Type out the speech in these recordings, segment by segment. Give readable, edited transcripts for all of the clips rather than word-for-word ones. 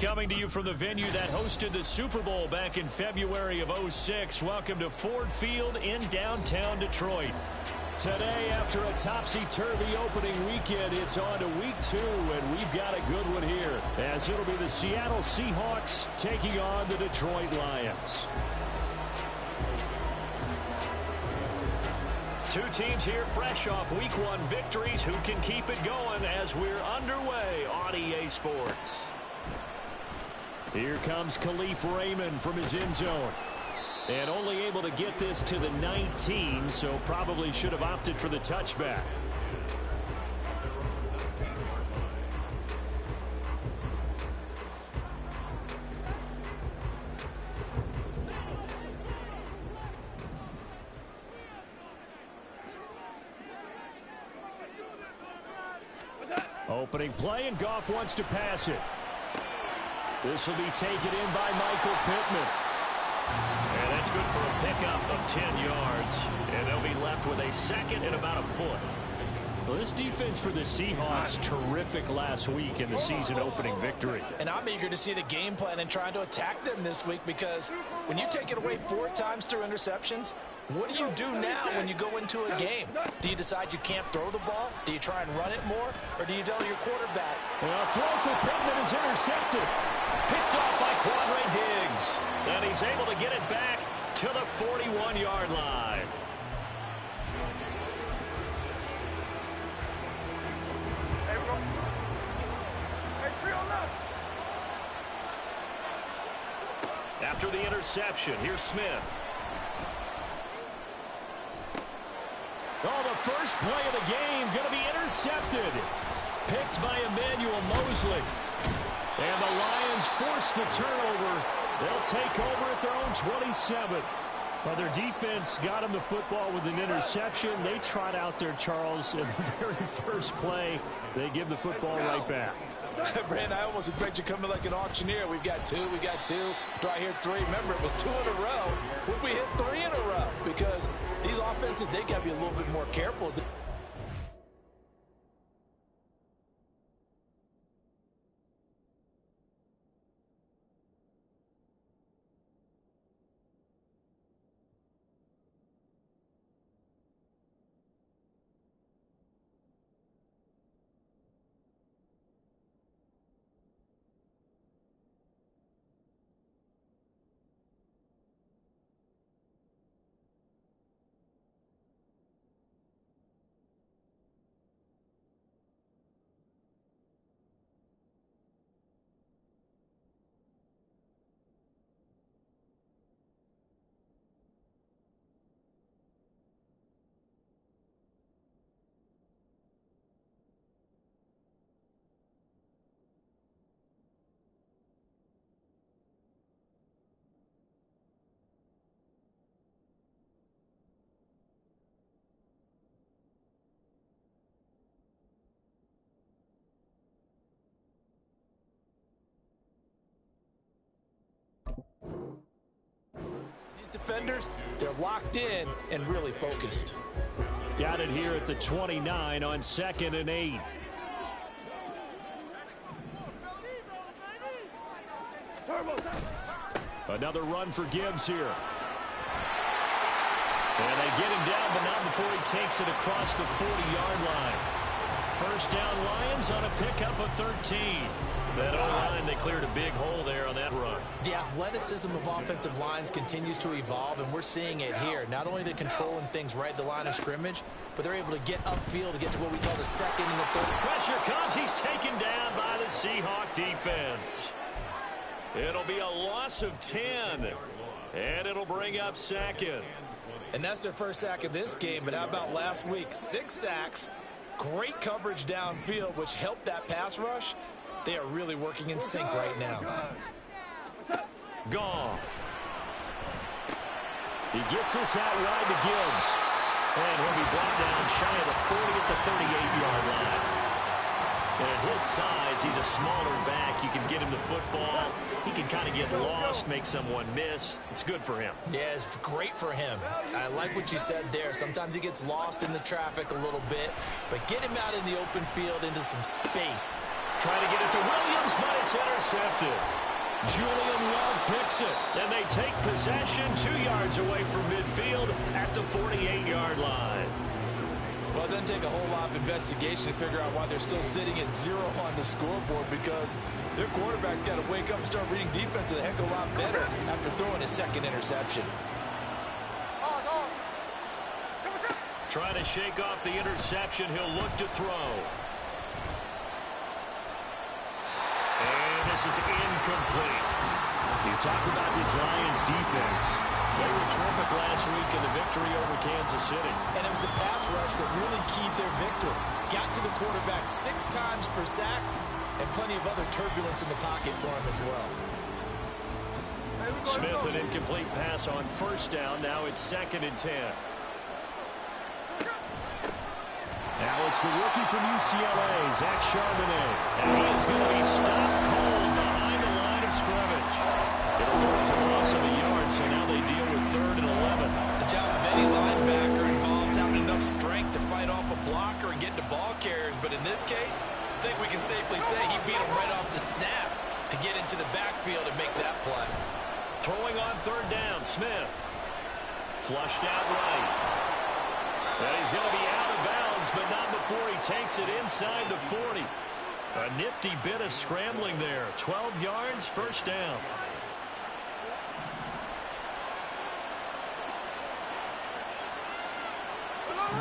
Coming to you from the venue that hosted the Super Bowl back in February of '06. Welcome to Ford Field in downtown Detroit. Today, after a topsy-turvy opening weekend, it's on to week 2, and we've got a good one here, as it'll be the Seattle Seahawks taking on the Detroit Lions. Two teams here fresh off week 1 victories. Who can keep it going as we're underway on EA Sports? Here comes Khalif Raymond from his end zone. And only able to get this to the 19, so probably should have opted for the touchback. Opening play, and Goff wants to pass it. This will be taken in by Michael Pittman. And that's good for a pickup of 10 yards. And they'll be left with a second and about a foot. Well, this defense for the Seahawks, terrific last week in the season-opening victory. And I'm eager to see the game plan and trying to attack them this week, because when you take it away 4 times through interceptions, what do you do now when you go into a game? Do you decide you can't throw the ball? Do you try and run it more? Or do you tell your quarterback? Well, throw for Pittman is intercepted. Picked off by Quandre Diggs. And he's able to get it back to the 41-yard line. After the interception, here's Smith. Oh, the first play of the game going to be intercepted. Picked by Emmanuel Mosley. And the Lions force the turnover. They'll take over at their own 27. Well, their defense got them the football with an interception. They trot out there, Charles, in the very first play. They give the football right back. Brandon, I almost expect you coming like an auctioneer. We've got 2, we got 2. Do I hear 3? Remember, it was 2 in a row. Would we hit 3 in a row? Because these offenses, they got to be a little bit more careful. Defenders, they're locked in and really focused. Got it here at the 29 on 2nd and 8. Another run for Gibbs here. And they get him down, but not before he takes it across the 40-yard line. First down, Lions on a pickup of 13. That O-line, they cleared a big hole there on that run. The athleticism of offensive lines continues to evolve, and we're seeing it here. Not only are they controlling things right at the line of scrimmage, but they're able to get upfield to get to what we call the 2nd and the 3rd. Pressure comes. He's taken down by the Seahawk defense. It'll be a loss of 10, and it'll bring up 2nd. And that's their first sack of this game, but how about last week? 6 sacks, great coverage downfield, which helped that pass rush. They are really working in sync right now. Goff. He gets this out wide to Gibbs. And he'll be brought down shy of the 40 at the 38-yard line. And at his size, he's a smaller back. You can get him the football. He can kind of get lost, make someone miss. It's good for him. Yeah, it's great for him. I like what you said there. Sometimes he gets lost in the traffic a little bit, but get him out in the open field into some space. Trying to get it to Williams, but it's intercepted. Julian Love picks it, and they take possession 2 yards away from midfield at the 48-yard line. Well, it doesn't take a whole lot of investigation to figure out why they're still sitting at 0 on the scoreboard, because their quarterback's got to wake up and start reading defense a heck of a lot better after throwing his second interception. Trying to shake off the interception, he'll look to throw. And this is incomplete. You talk about this Lions defense. They were terrific last week in the victory over Kansas City. And it was the pass rush that really keyed their victory. Got to the quarterback 6 times for sacks and plenty of other turbulence in the pocket for him as well. Smith, an incomplete pass on first down. Now it's 2nd and 10. Now it's the rookie from UCLA, Zach Charbonnet. And he is going to be stopped cold behind the line of scrimmage. It'll go as a loss of a yard, so now they deal with 3rd and 11. The job of any linebacker involves having enough strength to fight off a blocker and get to ball carriers. But in this case, I think we can safely say he beat him right off the snap to get into the backfield and make that play. Throwing on 3rd down, Smith. Flushed out right. And he's going to be out of bounds, but not before he takes it inside the 40. A nifty bit of scrambling there. 12 yards, 1st down.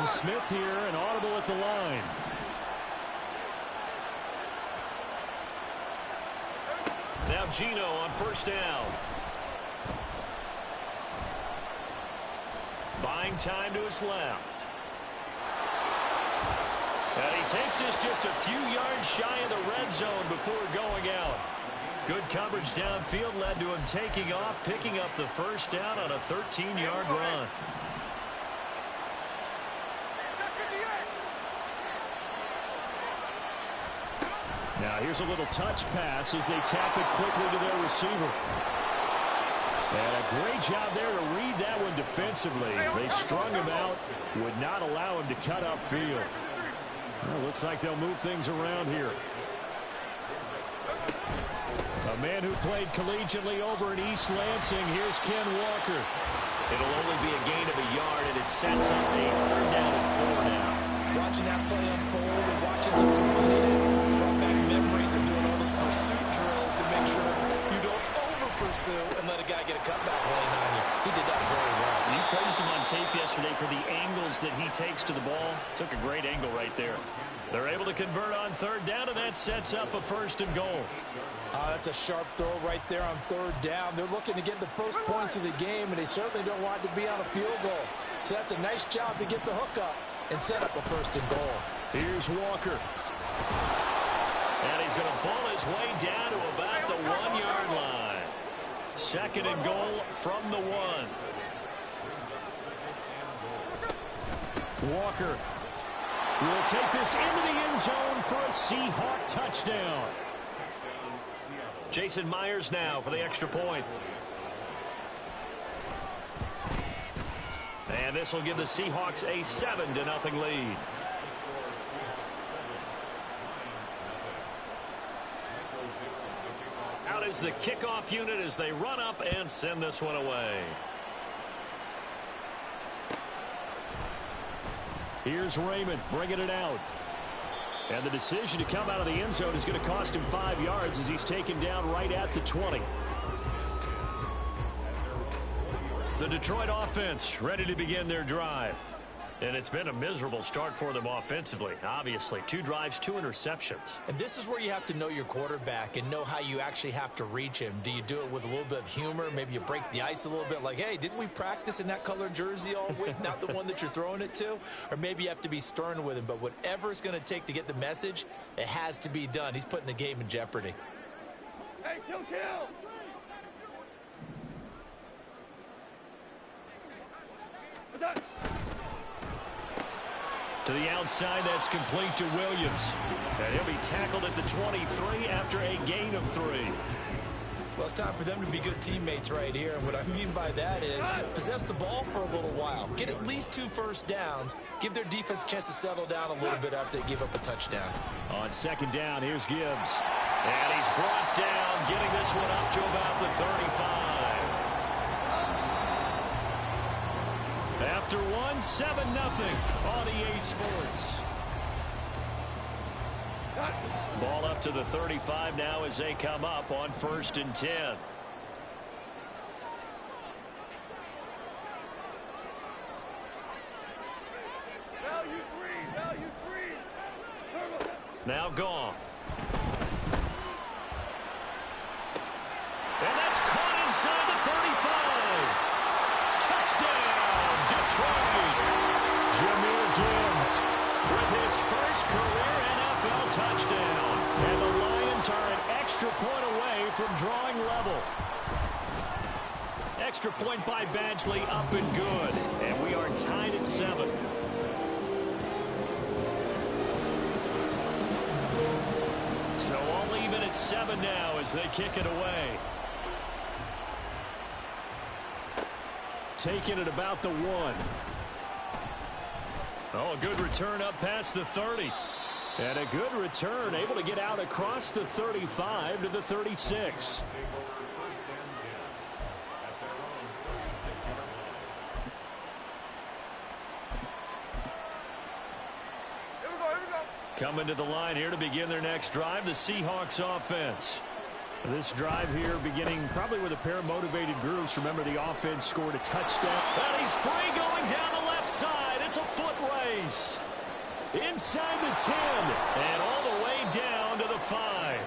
Smith here, an audible at the line. Now Gino on 1st down. Buying time to his left. And he takes this just a few yards shy of the red zone before going out. Good coverage downfield led to him taking off, picking up the 1st down on a 13-yard run. Now here's a little touch pass as they tap it quickly to their receiver. And a great job there to read that one defensively. They strung him out, would not allow him to cut upfield. Well, looks like they'll move things around here. A man who played collegiately over in East Lansing. Here's Ken Walker. It'll only be a gain of a yard, and it sets up a 3rd down and 4 now. Watching that play unfold and watching him complete it brought back memories of doing all those pursuit drills to make sure you don't over-pursue and let a guy get a cutback lane on you. He did that very well. You praised him on tape yesterday for the angles that he takes to the ball. Took a great angle right there. They're able to convert on 3rd down, and that sets up a 1st and goal. That's a sharp throw right there on 3rd down. They're looking to get the first points of the game, and they certainly don't want to be on a field goal. So that's a nice job to get the hook up and set up a 1st and goal. Here's Walker. And he's going to ball his way down to about the 1-yard line. 2nd and goal from the 1. Walker will take this into the end zone for a Seahawk touchdown. Jason Myers now for the extra point. And this will give the Seahawks a 7-0 lead. Out is the kickoff unit as they run up and send this one away. Here's Raymond bringing it out. And the decision to come out of the end zone is going to cost him 5 yards as he's taken down right at the 20. The Detroit offense ready to begin their drive. And it's been a miserable start for them offensively. Obviously, 2 drives, 2 interceptions. And this is where you have to know your quarterback and know how you actually have to reach him. Do you do it with a little bit of humor? Maybe you break the ice a little bit like, hey, didn't we practice in that color jersey all week? Not the one that you're throwing it to? Or maybe you have to be stern with him. But whatever it's going to take to get the message, it has to be done. He's putting the game in jeopardy. Hey, kill! What's up? To the outside, that's complete to Williams. And he'll be tackled at the 23 after a gain of 3. Well, it's time for them to be good teammates right here. And what I mean by that is possess the ball for a little while. Get at least 2 first downs. Give their defense a chance to settle down a little bit after they give up a touchdown. On second down, here's Gibbs. And he's brought down, getting this one up to about the 35. After one, 7-0 on EA Sports. Ball up to the 35 now as they come up on 1st and 10. Value three. Now Goff. And that's caught inside the 35. Touchdown, Detroit. Jahmyr Gibbs with his first career NFL touchdown. And the Lions are an extra point away from drawing level. Extra point by Badgley, up and good. And we are tied at 7. So all even at 7 now as they kick it away. Taking it about the 1. Oh, a good return up past the 30. And a good return, able to get out across the 35 to the 36. Coming to the line here to begin their next drive, the Seahawks offense. This drive here beginning probably with a pair of motivated groups. Remember, the offense scored a touchdown. And he's free going down the left side. It's a foot race. Inside the 10 and all the way down to the 5.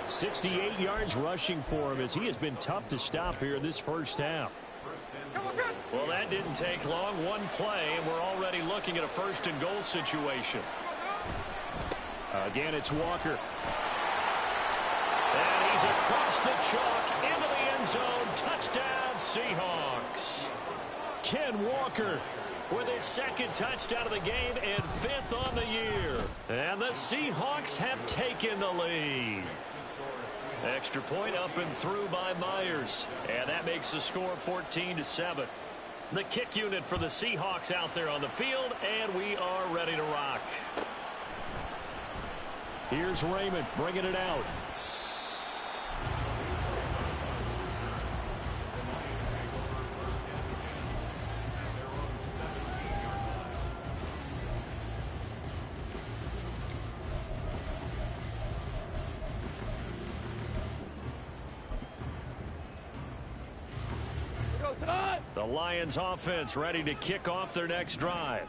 68 yards rushing for him as he has been tough to stop here in this first half. Well, that didn't take long. One play, and we're already looking at a 1st and goal situation. Again, it's Walker. And he's across the chalk into the end zone. Touchdown, Seahawks. Ken Walker with his 2nd touchdown of the game and 5th on the year. And the Seahawks have taken the lead. Extra point up and through by Myers. And that makes the score 14-7. The kick unit for the Seahawks out there on the field, and we are ready to rock. Here's Raymond bringing it out. The Lions offense ready to kick off their next drive.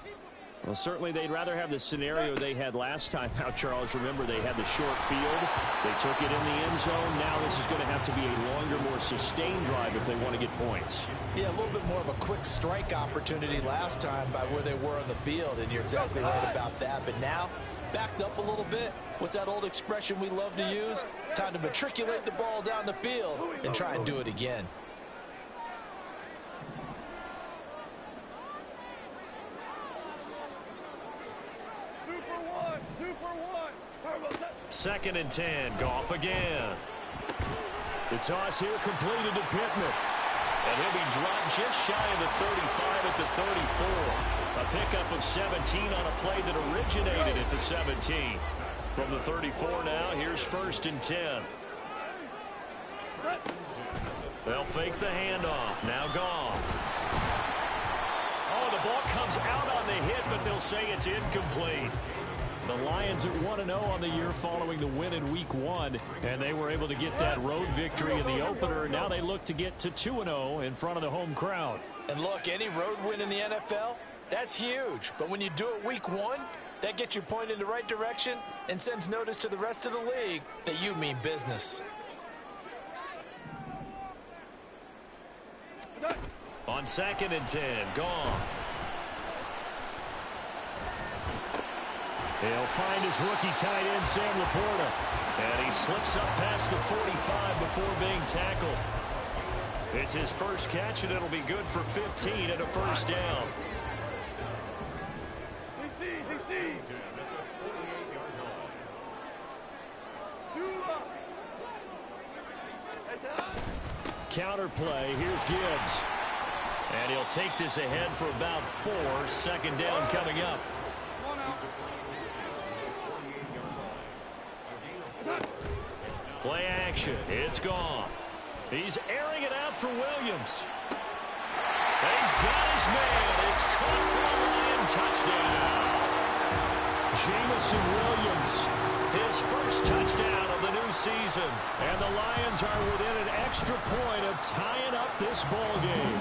Well, certainly they'd rather have the scenario they had last time out, Charles. Remember, they had the short field. They took it in the end zone. Now this is going to have to be a longer, more sustained drive if they want to get points. Yeah, a little bit more of a quick strike opportunity last time by where they were on the field, and you're exactly right about that. But now, backed up a little bit. What's that old expression we love to use? Time to matriculate the ball down the field and try and do it again. Second and 10. Goff again. The toss here completed to Pittman. And he'll be dropped just shy of the 35 at the 34. A pickup of 17 on a play that originated at the 17. From the 34 now, here's 1st and 10. They'll fake the handoff. Now Goff. Oh, the ball comes out on the hit, but they'll say it's incomplete. The Lions at 1-0 on the year following the win in Week 1, and they were able to get that road victory in the opener. Now they look to get to 2-0 in front of the home crowd. And look, any road win in the NFL, that's huge. But when you do it Week 1, that gets you pointed in the right direction and sends notice to the rest of the league that you mean business. On 2nd and 10, Goff. He'll find his rookie tight end, Sam Laporta. And he slips up past the 45 before being tackled. It's his first catch, and it'll be good for 15 and a 1st down. Counter play. Here's Gibbs. And he'll take this ahead for about 4. Second down coming up. Play action. It's gone. He's airing it out for Williams. He's got his man. It's caught for a Lion touchdown. Jamison Williams, his first touchdown of the new season. And the Lions are within an extra point of tying up this ball game.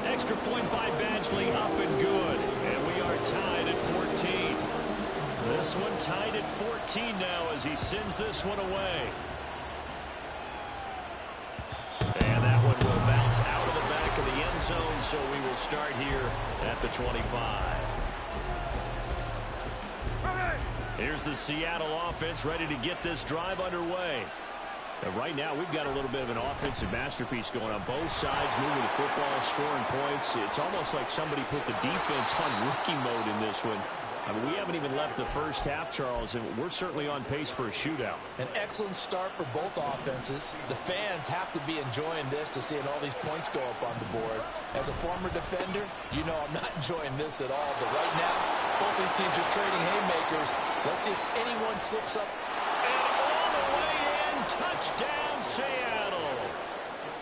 Extra point by Badgley, up and good. And we are tied at 14. This one tied at 14 now as he sends this one away. And that one will bounce out of the back of the end zone, so we will start here at the 25. Here's the Seattle offense ready to get this drive underway. And right now, we've got a little bit of an offensive masterpiece going on both sides, moving the football, scoring points. It's almost like somebody put the defense on rookie mode in this one. I mean, we haven't even left the first half, Charles, and we're certainly on pace for a shootout. An excellent start for both offenses. The fans have to be enjoying this to seeing all these points go up on the board. As a former defender, you know I'm not enjoying this at all. But right now, both these teams just trading haymakers. Let's see if anyone slips up. And all the way in, touchdown Seattle.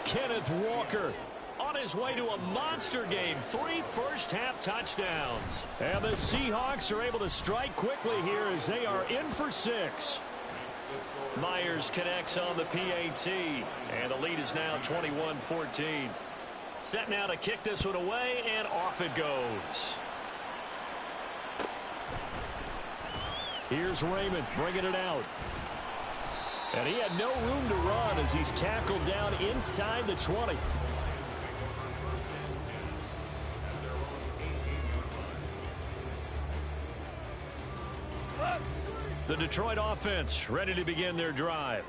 Kenneth Walker on his way to a monster game. 3 first-half touchdowns. And the Seahawks are able to strike quickly here as they are in for 6. Myers connects on the PAT. And the lead is now 21-14. Set now to kick this one away, and off it goes. Here's Raymond bringing it out. And he had no room to run as he's tackled down inside the 20. The Detroit offense ready to begin their drive.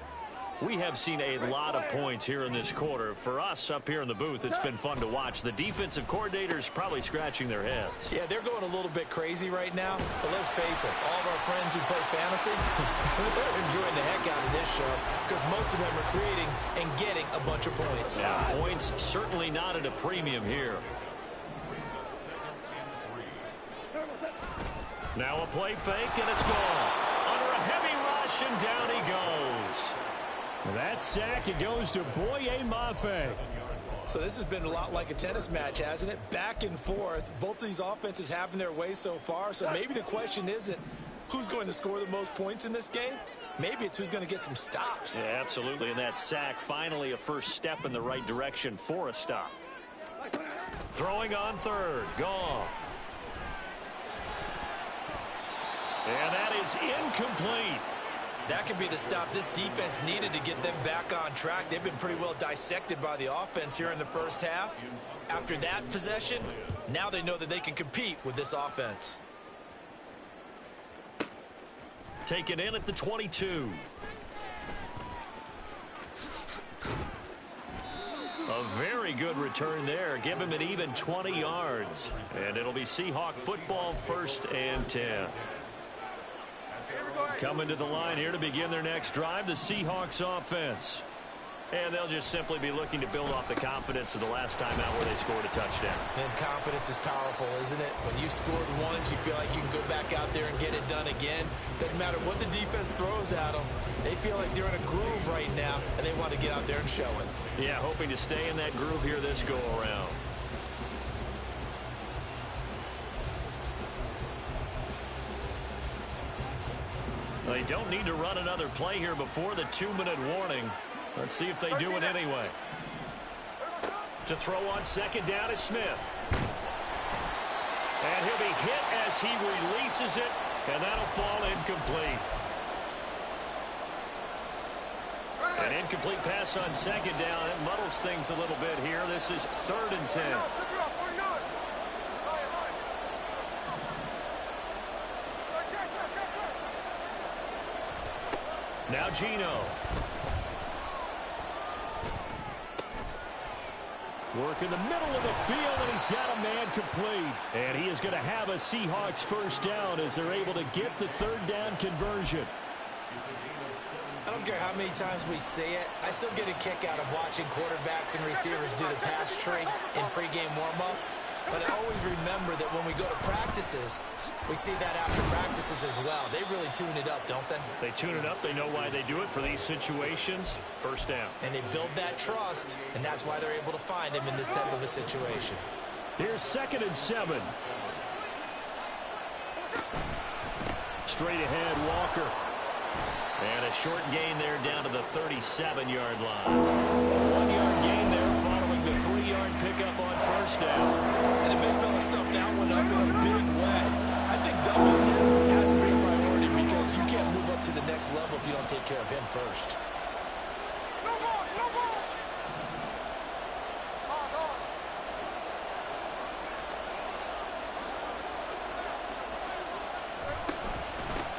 We have seen a lot of points here in this quarter. For us up here in the booth, it's been fun to watch. The defensive coordinators probably scratching their heads. Yeah, they're going a little bit crazy right now. But let's face it, all of our friends who play fantasy, they're enjoying the heck out of this show because most of them are creating and getting a bunch of points. Yeah, points certainly not at a premium here. Now a play fake, and it's gone. Under a heavy rush, and down he goes. That sack, it goes to Boye Mafe. So this has been a lot like a tennis match, hasn't it? Back and forth. Both of these offenses having their way so far. So maybe the question isn't who's going to score the most points in this game. Maybe it's who's going to get some stops. Yeah, absolutely. And that sack, finally a first step in the right direction for a stop. Throwing on third. Goff. And that is incomplete. That could be the stop this defense needed to get them back on track. They've been pretty well dissected by the offense here in the first half. After that possession, now they know that they can compete with this offense. Taken in at the 22. A very good return there. Give him an even 20 yards. And it'll be Seahawk football, 1st and 10. Coming to the line here to begin their next drive, the Seahawks offense. And they'll just simply be looking to build off the confidence of the last time out where they scored a touchdown. And confidence is powerful, isn't it? When you scored once, you feel like you can go back out there and get it done again. Doesn't matter what the defense throws at them. They feel like they're in a groove right now, and they want to get out there and show it. Yeah, hoping to stay in that groove here this go-around. They don't need to run another play here before the 2-minute warning. Let's see if they do it anyway. To throw on second down is Smith. And he'll be hit as he releases it, and that'll fall incomplete. An incomplete pass on second down. It muddles things a little bit here. This is 3rd and 10. Now Gino. Work in the middle of the field, and he's got a man complete. And he is going to have a Seahawks first down as they're able to get the 3rd down conversion. I don't care how many times we see it. I still get a kick out of watching quarterbacks and receivers do the pass tree in pregame warm-up. But I always remember that when we go to practices, we see that after practices as well. They really tune it up, don't they? They tune it up. They know why they do it for these situations. First down. And they build that trust, and that's why they're able to find him in this type of a situation. Here's 2nd and 7. Straight ahead, Walker. And a short gain there down to the 37-yard line. A 1-yard gain there following the 3-yard pickup on first down. And the big fella stuffed that one up in a big way. I think doubling him has to be a priority because you can't move up to the next level if you don't take care of him first. No more, no more.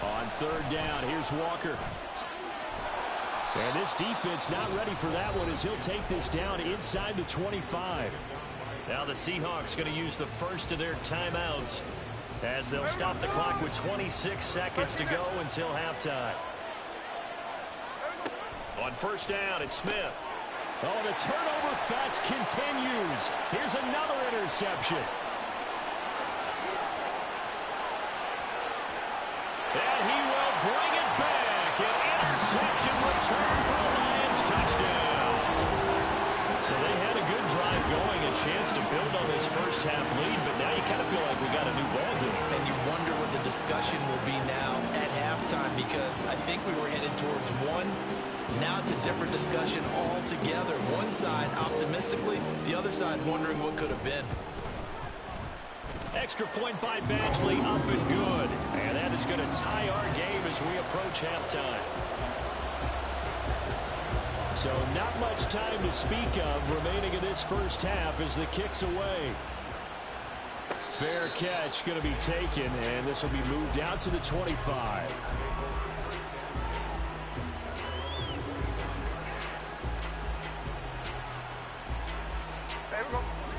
On 3rd down, here's Walker. And this defense not ready for that one as he'll take this down inside the 25. Now the Seahawks going to use the first of their timeouts as they'll stop the clock with 26 seconds to go until halftime. On 1st down, it's Smith. Oh, the turnover fest continues. Here's another interception. And he will bring it back. An interception return for the Lions. Touchdown. So they had a good drive going, a chance to build on this first half lead, but now you kind of feel like we got a new ball game. And you wonder what the discussion will be now at halftime because I think we were headed towards one. Now it's a different discussion altogether. One side optimistically, the other side wondering what could have been. Extra point by Badgley, up and good. And that is going to tie our game as we approach halftime. So not much time to speak of remaining in this first half as the kick's away. Fair catch going to be taken, and this will be moved out to the 25.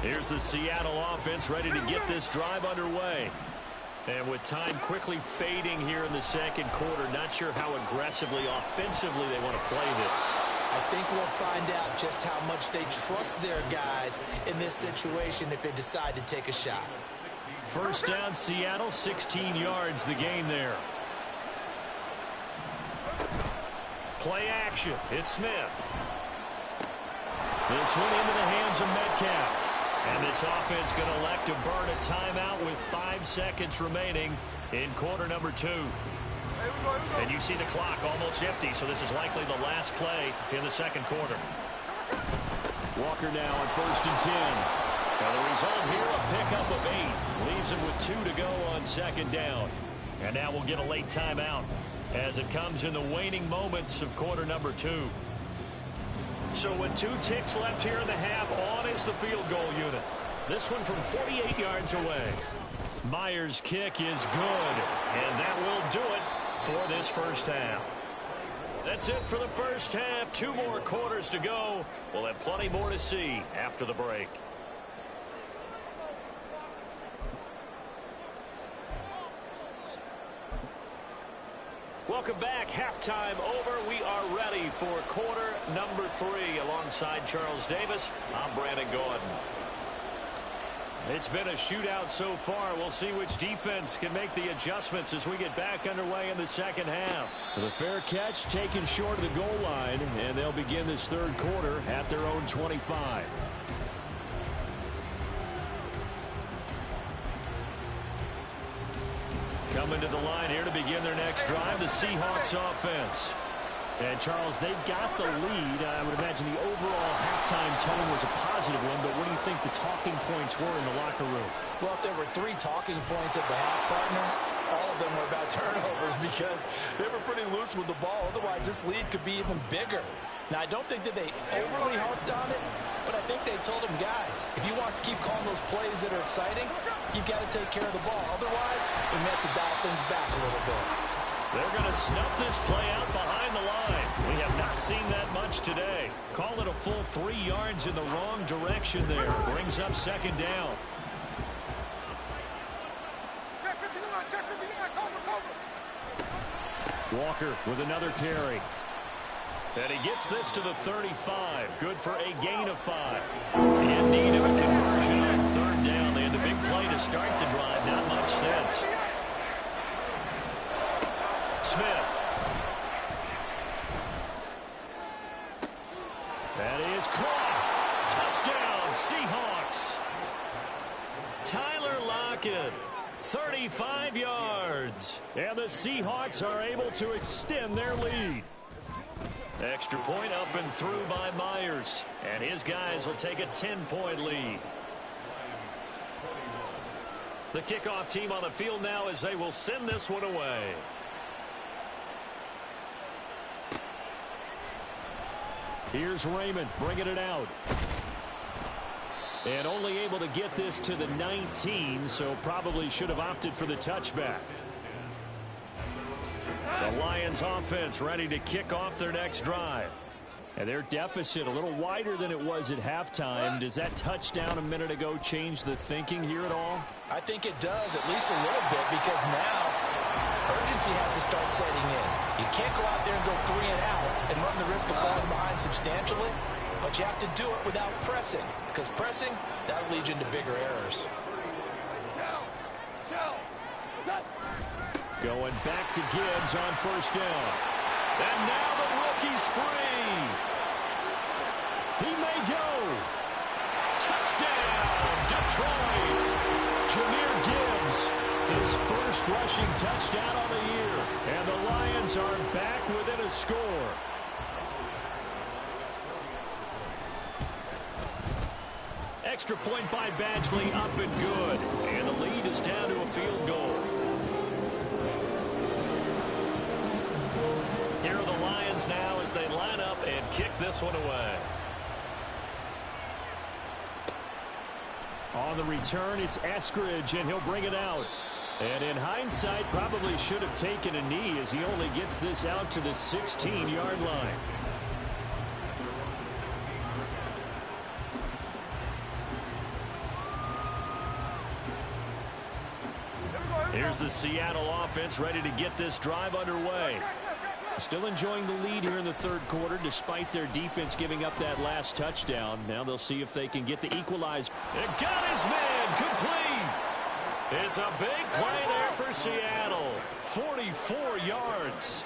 Here's the Seattle offense ready to get this drive underway. And with time quickly fading here in the second quarter, not sure how aggressively, offensively they want to play this. I think we'll find out just how much they trust their guys in this situation if they decide to take a shot. First down, Seattle, 16 yards the gain there. Play action. It's Smith. This one into the hands of Metcalf. And this offense going to elect to burn a timeout with 5 seconds remaining in quarter number 2. And you see the clock almost empty, so this is likely the last play in the second quarter. Walker now on 1st and 10. And the result here, a pickup of 8. Leaves him with 2 to go on 2nd down. And now we'll get a late timeout as it comes in the waning moments of quarter number 2. So with 2 ticks left here in the half, on is the field goal unit. This one from 48 yards away. Myers' kick is good, and that will do it for this first half. That's it for the first half. 2 more quarters to go. We'll have plenty more to see after the break. Welcome back. Halftime over. We are ready for quarter number 3. Alongside Charles Davis, I'm Brandon Gordon. It's been a shootout so far. We'll see which defense can make the adjustments as we get back underway in the second half. The fair catch taken short of the goal line, and they'll begin this third quarter at their own 25. Coming to the line here to begin their next drive, the Seahawks offense. And, Charles, they've got the lead. I would imagine the overall halftime tone was a positive one, but what do you think the talking points were in the locker room? Well, if there were 3 talking points at the half, partner, all of them were about turnovers because they were pretty loose with the ball. Otherwise, this lead could be even bigger. Now, I don't think that they overly harped on it, but I think they told them, guys, if you want to keep calling those plays that are exciting, you've got to take care of the ball. Otherwise, we may have to dial things back a little bit. They're going to snuff this play out behind the line. We have not seen that much today. Call it a full 3 yards in the wrong direction there. Brings up second down. Check 59, cover. Walker with another carry. And he gets this to the 35. Good for a gain of 5. In need of a conversion on third down. They had the big play to start the drive. Not much sense. Smith. That is caught. Touchdown, Seahawks. Tyler Lockett, 35 yards. And the Seahawks are able to extend their lead. Extra point up and through by Myers. And his guys will take a 10-point lead. The kickoff team on the field now as they will send this one away. Here's Raymond bringing it out. And only able to get this to the 19, so probably should have opted for the touchback. The Lions offense ready to kick off their next drive. And their deficit a little wider than it was at halftime. Does that touchdown a minute ago change the thinking here at all? I think it does, at least a little bit, because now urgency has to start setting in. You can't go out there and go 3 and out and run the risk of falling behind substantially, but you have to do it without pressing, because pressing, that'll lead you into bigger errors. Going back to Gibbs on first down. And now the rookie's free. He may go. Touchdown, Detroit. Jahmyr Gibbs, his first rushing touchdown on the year. And the Lions are back within a score. Extra point by Badgley, up and good. And the lead is down to a field goal. Here are the Lions now as they line up and kick this one away. On the return, it's Eskridge, and he'll bring it out. And in hindsight, probably should have taken a knee as he only gets this out to the 16-yard line. Here's the Seattle offense ready to get this drive underway. Still enjoying the lead here in the third quarter despite their defense giving up that last touchdown. Now they'll see if they can get the equalizer. It got his man complete. It's a big play there for Seattle. 44 yards.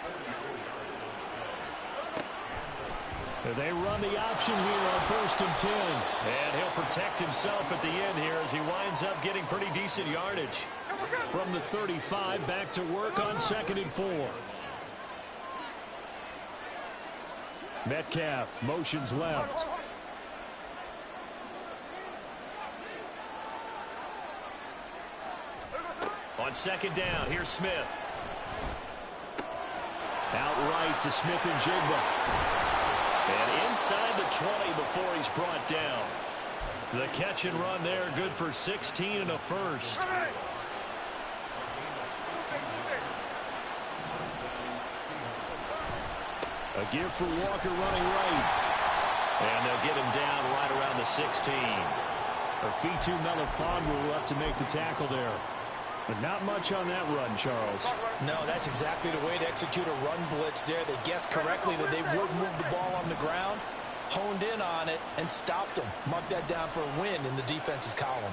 They run the option here on 1st and 10. And he'll protect himself at the end here as he winds up getting pretty decent yardage. From the 35 back to work on 2nd and 4. Metcalf motions left. On 2nd down, here's Smith. Outright to Smith and Jigba. And inside the 20 before he's brought down. The catch and run there, good for 16 and a first. A give for Walker running right. And they'll get him down right around the 16. Afitu Melifonwu up to make the tackle there. But not much on that run, Charles. No, that's exactly the way to execute a run blitz there. They guessed correctly that they would move the ball on the ground, honed in on it, and stopped them. Mark that down for a win in the defense's column.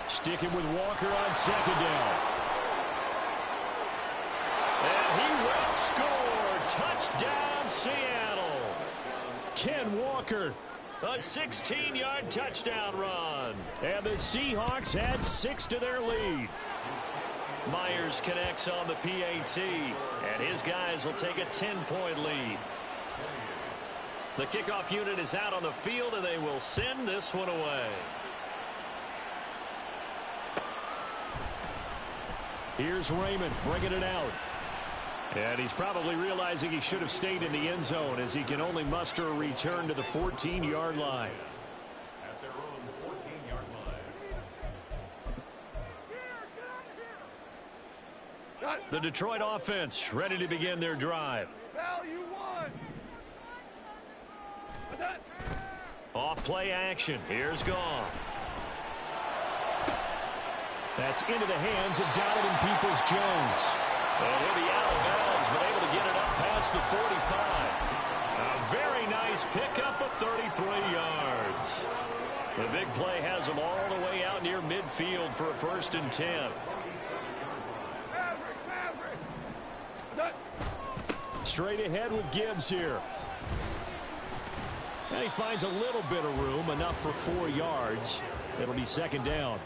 Sticking with Walker on 2nd down. And he will score. Touchdown, Seattle. Ken Walker. A 16-yard touchdown run. And the Seahawks add 6 to their lead. Myers connects on the PAT. And his guys will take a 10-point lead. The kickoff unit is out on the field, and they will send this one away. Here's Raymond bringing it out. And he's probably realizing he should have stayed in the end zone as he can only muster a return to the 14-yard line. At their own 14-yard line. The Detroit offense ready to begin their drive. Value one. Off play action. Here's Goff. That's into the hands of Donovan Peoples-Jones. And he'll be out of bounds, but able to get it up past the 45. A very nice pickup of 33 yards. The big play has him all the way out near midfield for a 1st and 10. Straight ahead with Gibbs here. And he finds a little bit of room, enough for 4 yards. It'll be 2nd down.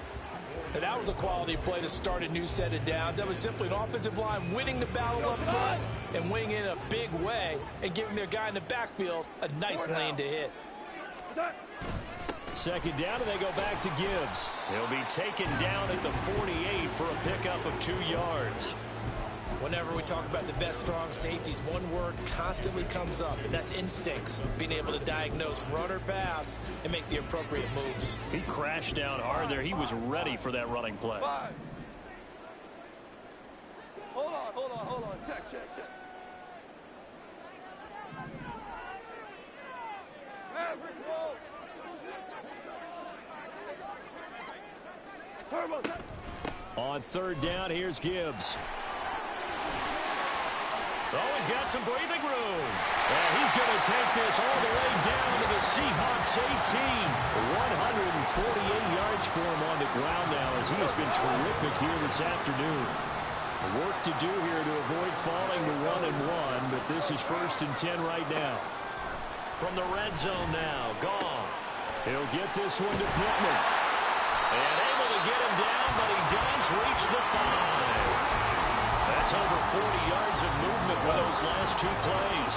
And that was a quality play to start a new set of downs. That was simply an offensive line winning the battle up front and winning in a big way and giving their guy in the backfield a nice lane to hit. 2nd down, and they go back to Gibbs. He'll be taken down at the 48 for a pickup of 2 yards. Whenever we talk about the best strong safeties, one word constantly comes up, and that's instincts. Being able to diagnose run or pass and make the appropriate moves. He crashed down hard there. He was ready for that running play. 5. Hold on. Check. Maverick, roll. Turbo. On 3rd down, here's Gibbs. Oh, he's got some breathing room. And he's going to take this all the way down to the Seahawks 18. 148 yards for him on the ground now, as he has been terrific here this afternoon. Work to do here to avoid falling to 1-1, but this is 1st and 10 right now. From the red zone now, Goff. He'll get this one to Pittman. And able to get him down, but he does reach the 5. That's over 40 yards of movement with those last 2 plays.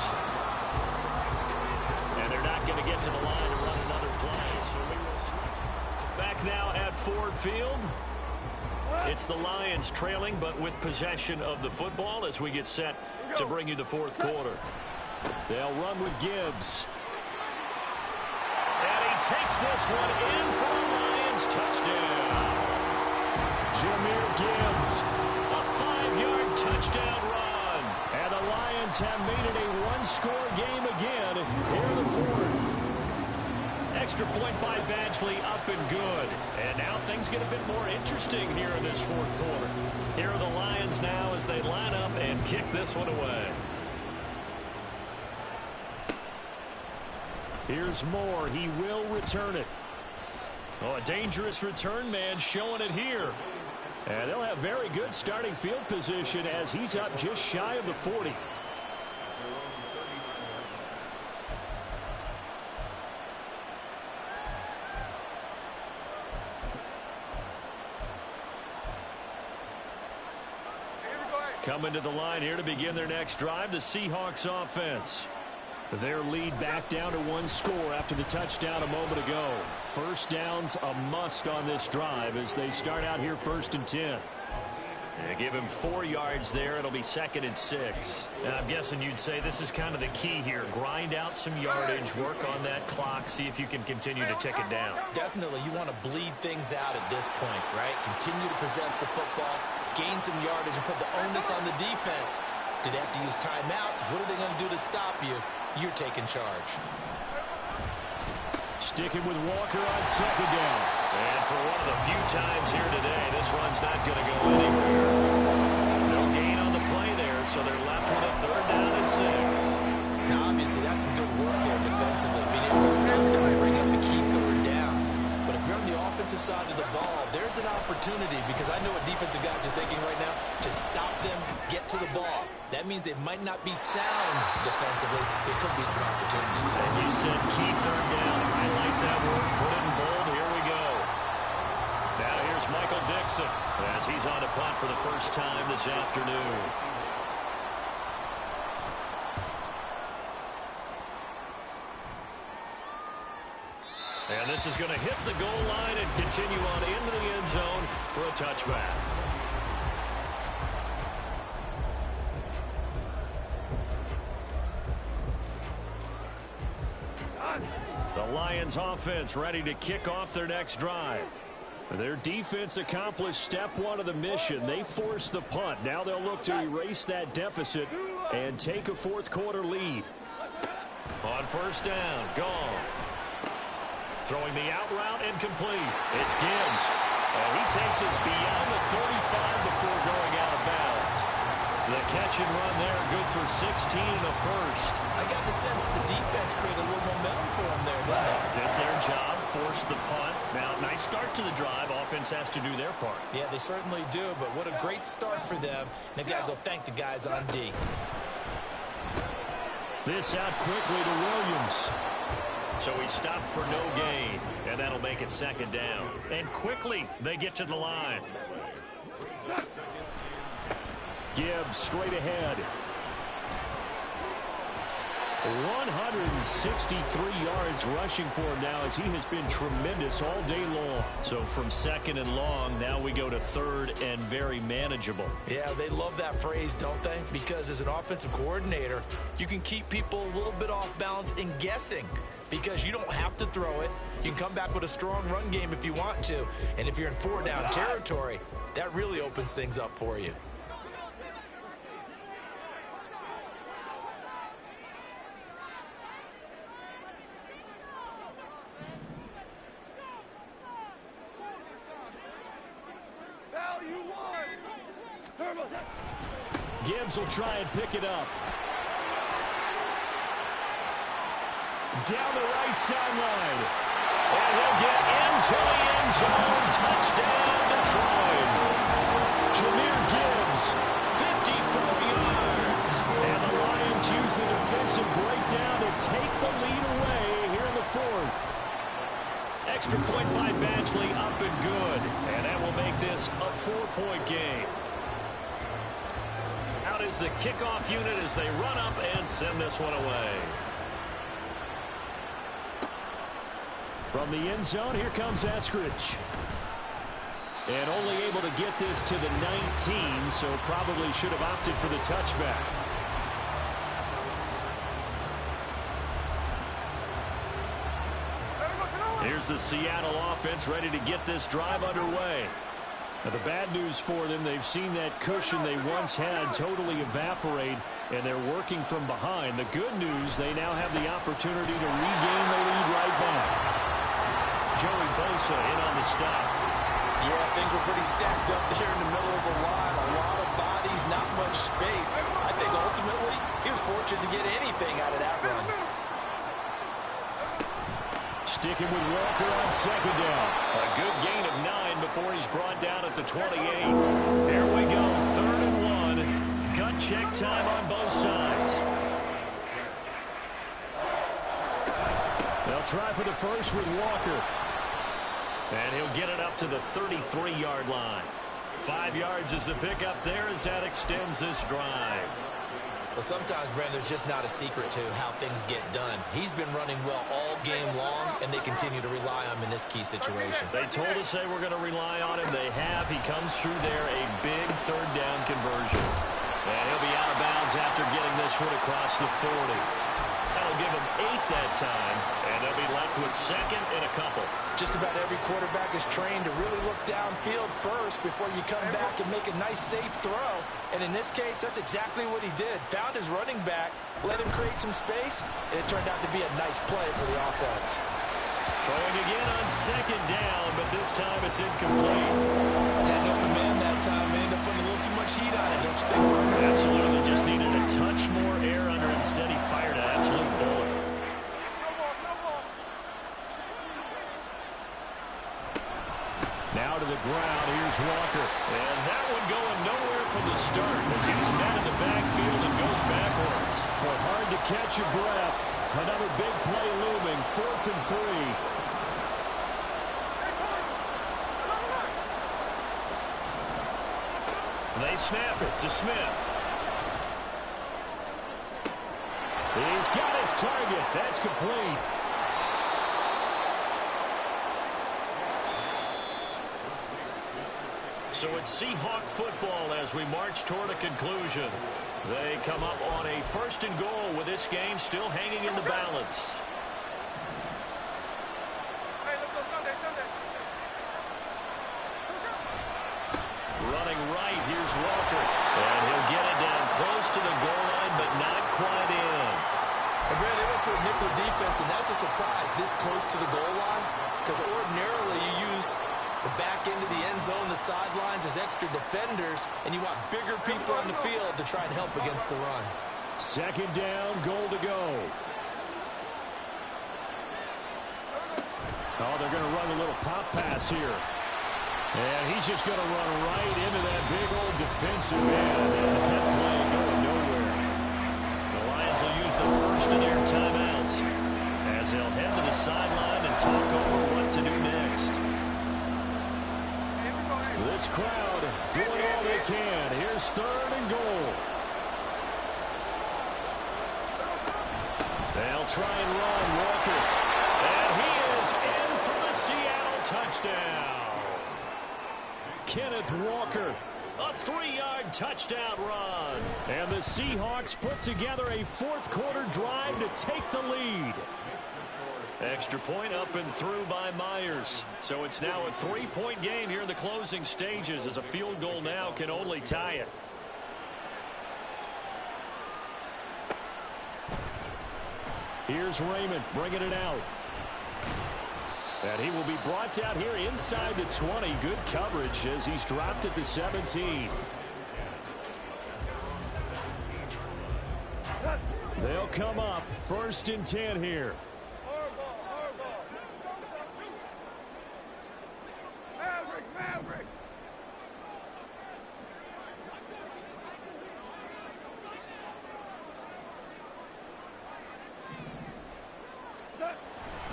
And they're not going to get to the line to run another play, so we will switch. Back now at Ford Field. It's the Lions trailing, but with possession of the football as we get set to bring you the 4th quarter. They'll run with Gibbs. And he takes this one in for a Lions touchdown. Jahmyr Gibbs, a 5-yard touchdown run. And the Lions have made it a 1-score game again here in the 4th. Extra point by Badgley, up and good. And now things get a bit more interesting here in this 4th quarter. Here are the Lions now as they line up and kick this one away. Here's Moore. He will return it. Oh, a dangerous return man showing it here. And they'll have very good starting field position as he's up just shy of the 40. Coming to the line here to begin their next drive, the Seahawks offense. Their lead back down to 1 score after the touchdown a moment ago. 1st down's a must on this drive as they start out here 1st and 10. They give him 4 yards there. It'll be 2nd and 6. And I'm guessing you'd say this is kind of the key here. Grind out some yardage, work on that clock, see if you can continue to tick it down. Definitely, you want to bleed things out at this point, right? Continue to possess the football, gain some yardage, and put the onus on the defense. Do they have to use timeouts? What are they going to do to stop you? You're taking charge. Sticking with Walker on 2nd down. And for one of the few times here today, this run's not going to go anywhere. No gain on the play there, so they're left with a 3rd down and 6. Now, obviously, that's some good work there defensively, being able to stop them and bring up the key 3rd down. But if you're on the offensive side of the ball, there's an opportunity, because I know what defensive guys are thinking right now, to stop them, get to the ball. That means it might not be sound defensively. There could be some opportunities. And you said key 3rd down. I like that word. Put it in bold. Here we go. Now here's Michael Dixon as he's on a punt for the first time this afternoon. And this is going to hit the goal line and continue on into the end zone for a touchback. The Lions offense ready to kick off their next drive. Their defense accomplished step 1 of the mission. They forced the punt. Now they'll look to erase that deficit and take a 4th quarter lead. On 1st down, gone. Throwing the out route incomplete. It's Gibbs. And he takes us beyond the 35 before going out of bounds. catch and run there. Good for 16 and a first. I got the sense that the defense created a little momentum for them there, didn't they? Did their job, forced the punt. Now, nice start to the drive. Offense has to do their part. Yeah, they certainly do, but what a great start for them. They've got to go thank the guys on D. This out quickly to Williams. So he stopped for no gain, and that'll make it second down. And quickly, they get to the line. Gibbs straight ahead. 163 yards rushing for him now as he has been tremendous all day long. So from second and long, now we go to third and very manageable. Yeah, they love that phrase, don't they? Because as an offensive coordinator, you can keep people a little bit off balance and guessing because you don't have to throw it. You can come back with a strong run game if you want to. And if you're in four-down territory, that really opens things up for you. Gibbs will try and pick it up. Down the right sideline. And he'll get into the end zone. Touchdown, Detroit. Jahmyr Gibbs, 54 yards. And the Lions use the defensive breakdown to take the lead away here in the fourth. Extra point by Badgley, up and good. And that will make this a 4-point game. Out is the kickoff unit as they run up and send this one away. From the end zone, here comes Eskridge. And only able to get this to the 19, so probably should have opted for the touchback. Here's the Seattle offense ready to get this drive underway. Now, the bad news for them, they've seen that cushion they once had totally evaporate, and they're working from behind. The good news, they now have the opportunity to regain the lead right back. Joey Bosa in on the stop. Yeah, things were pretty stacked up there in the middle of the line. A lot of bodies, not much space. I think ultimately he was fortunate to get anything out of that run. Sticking with Walker on second down. A good gain of 9 before he's brought down at the 28. There we go, 3rd and 1. Gut check time on both sides. They'll try for the first with Walker. And he'll get it up to the 33-yard line. 5 yards is the pickup there as that extends this drive. Well, sometimes, Brent, there's just not a secret to how things get done. He's been running well all game long, and they continue to rely on him in this key situation. They told us they were going to rely on him. They have. He comes through there, a big 3rd down conversion. And he'll be out of bounds after getting this one across the 40. That'll give him 8 that time, and they'll be left with 2nd and a couple. Just about every quarterback is trained to really look downfield first before you come back and make a nice, safe throw. And in this case, that's exactly what he did. Found his running back, let him create some space, and it turned out to be a nice play for the offense. Throwing again on 2nd down, but this time it's incomplete. Had an open man that time. They ended up putting a little too much heat on it, don't you think, Parker? Absolutely. Just needed a touch more air under him. Instead, he fired an absolute bullet. Now to the ground. Here's Walker. And that one going nowhere from the start as he's met in the backfield and goes backwards. Well, hard to catch your breath. Another big play looming. 4th and 3. They snap it to Smith. He's got his target. That's complete. So it's Seahawk football as we march toward a conclusion. They come up on a 1st and goal with this game still hanging in the balance. Running right, here's Walker. And he'll get it down close to the goal line, but not quite in. And Brad, they went to a nickel defense, and that's a surprise this close to the goal line, because ordinarily you use The back end of the end zone, the sidelines is extra defenders, and you want bigger people on the field to try and help against the run. Second down, goal to go. Oh, they're going to run a little pop pass here. And he's just going to run right into that big old defensive end. And that play going nowhere. The Lions will use the first of their timeouts as they'll head to the sideline and talk over what to do next. This crowd doing all they can. Here's third and goal. They'll try and run Walker. And he is in for the Seattle touchdown. Kenneth Walker, a 3-yard touchdown run. And the Seahawks put together a fourth-quarter drive to take the lead. Extra point up and through by Myers. So it's now a 3-point game here in the closing stages as a field goal now can only tie it. Here's Raymond bringing it out. And he will be brought out here inside the 20. Good coverage as he's dropped at the 17. They'll come up 1st and 10 here. Maverick!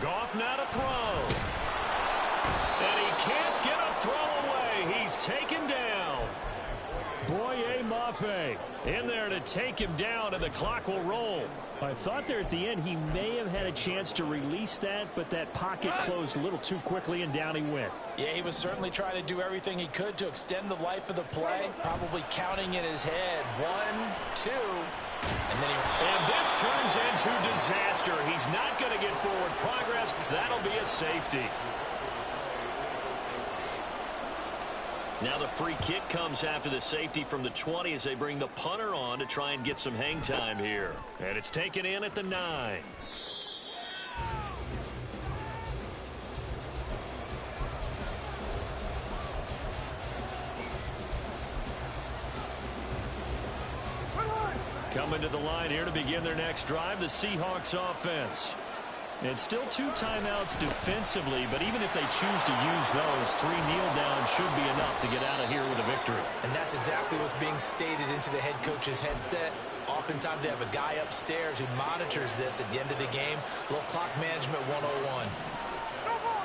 Goff now to throw. And he can't get a throw away. He's taken down. Boye Mafe in there to take him down, and the clock will roll. I thought there at the end he may have had a chance to release that, but that pocket closed a little too quickly, and down he went. Yeah, he was certainly trying to do everything he could to extend the life of the play, probably counting in his head. 1, 2, and this turns into disaster. He's not going to get forward progress. That'll be a safety. Now the free kick comes after the safety from the 20 as they bring the punter on to try and get some hang time here. And it's taken in at the 9. Coming to the line here to begin their next drive, the Seahawks offense. It's still 2 timeouts defensively, but even if they choose to use those, 3 kneel downs should be enough to get out of here with a victory. And that's exactly what's being stated into the head coach's headset. Oftentimes they have a guy upstairs who monitors this at the end of the game. A little clock management 101. No ball!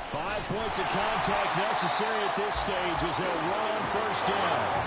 5 points of contact necessary at this stage as they'll run on 1st down.